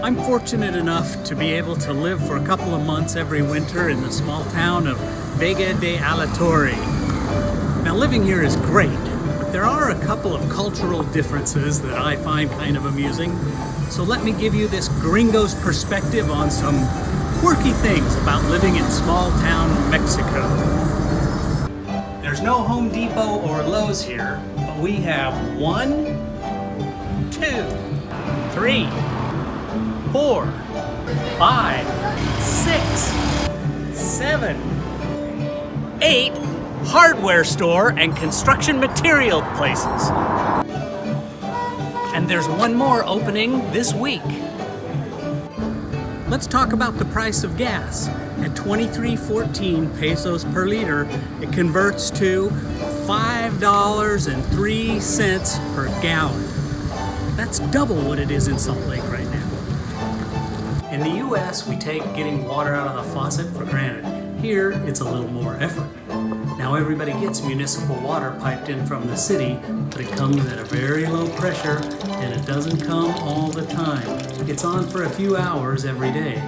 I'm fortunate enough to be able to live for a couple of months every winter in the small town of Vega de Alatorre. Now, living here is great, but there are a couple of cultural differences that I find kind of amusing. So let me give you this gringo's perspective on some quirky things about living in small town Mexico. There's no Home Depot or Lowe's here, but we have 1, 2, 3, 4, 5, 6, 7, 8 hardware store and construction material places. And there's one more opening this week. Let's talk about the price of gas. At 23.14 pesos per liter, it converts to $5.03 per gallon. That's double what it is in Salt Lake right now. In the US, we take getting water out of the faucet for granted. Here, it's a little more effort. Now everybody gets municipal water piped in from the city, but it comes at a very low pressure and it doesn't come all the time. It's on for a few hours every day.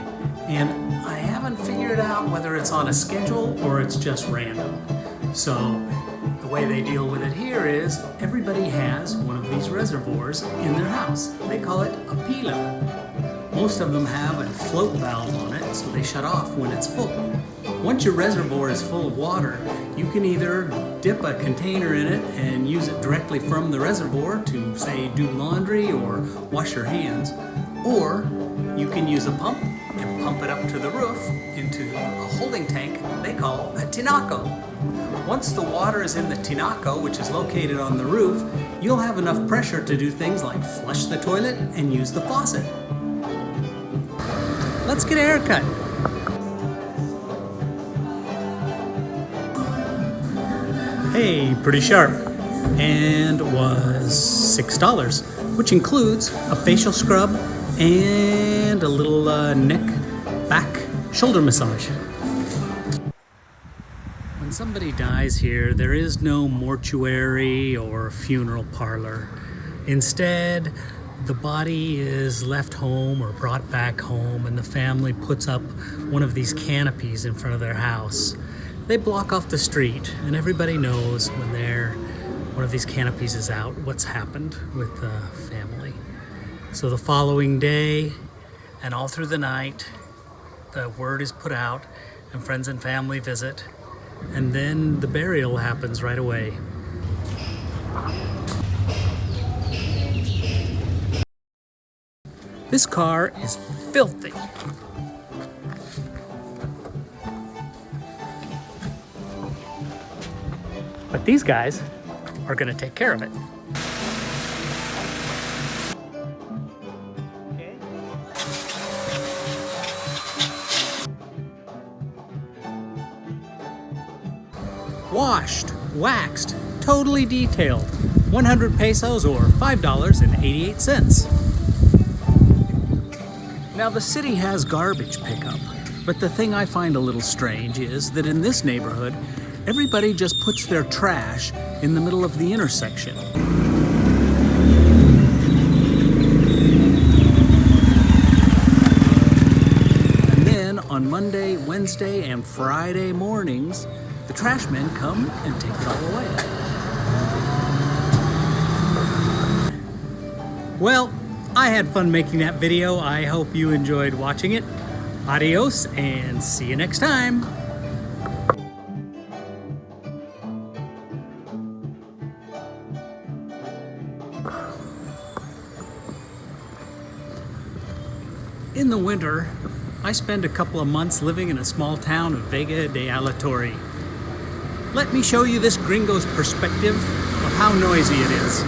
And I haven't figured out whether it's on a schedule or it's just random. So the way they deal with it here is everybody has one of these reservoirs in their house. They call it a pila. Most of them have a float valve on it, so they shut off when it's full. Once your reservoir is full of water, you can either dip a container in it and use it directly from the reservoir to, say, do laundry or wash your hands, or you can use a pump and pump it up to the roof into a holding tank they call a tinaco. Once the water is in the tinaco, which is located on the roof, you'll have enough pressure to do things like flush the toilet and use the faucet. Let's get a haircut. Hey, pretty sharp. And was $6, which includes a facial scrub and a little neck, back, shoulder massage. When somebody dies here, there is no mortuary or funeral parlor. Instead, the body is left home or brought back home, and the family puts up one of these canopies in front of their house. They block off the street, and everybody knows when one of these canopies is out what's happened with the family. So the following day and all through the night, the word is put out and friends and family visit, and then the burial happens right away. This car is filthy. But these guys are going to take care of it. Okay. Washed, waxed, totally detailed. 100 pesos or $5.88. Now the city has garbage pickup, but the thing I find a little strange is that in this neighborhood, everybody just puts their trash in the middle of the intersection. And then on Monday, Wednesday, and Friday mornings, the trash men come and take it all away. Well, I had fun making that video. I hope you enjoyed watching it. Adios, and see you next time. In the winter, I spend a couple of months living in a small town of Vega de Alatorre. Let me show you this gringo's perspective of how noisy it is.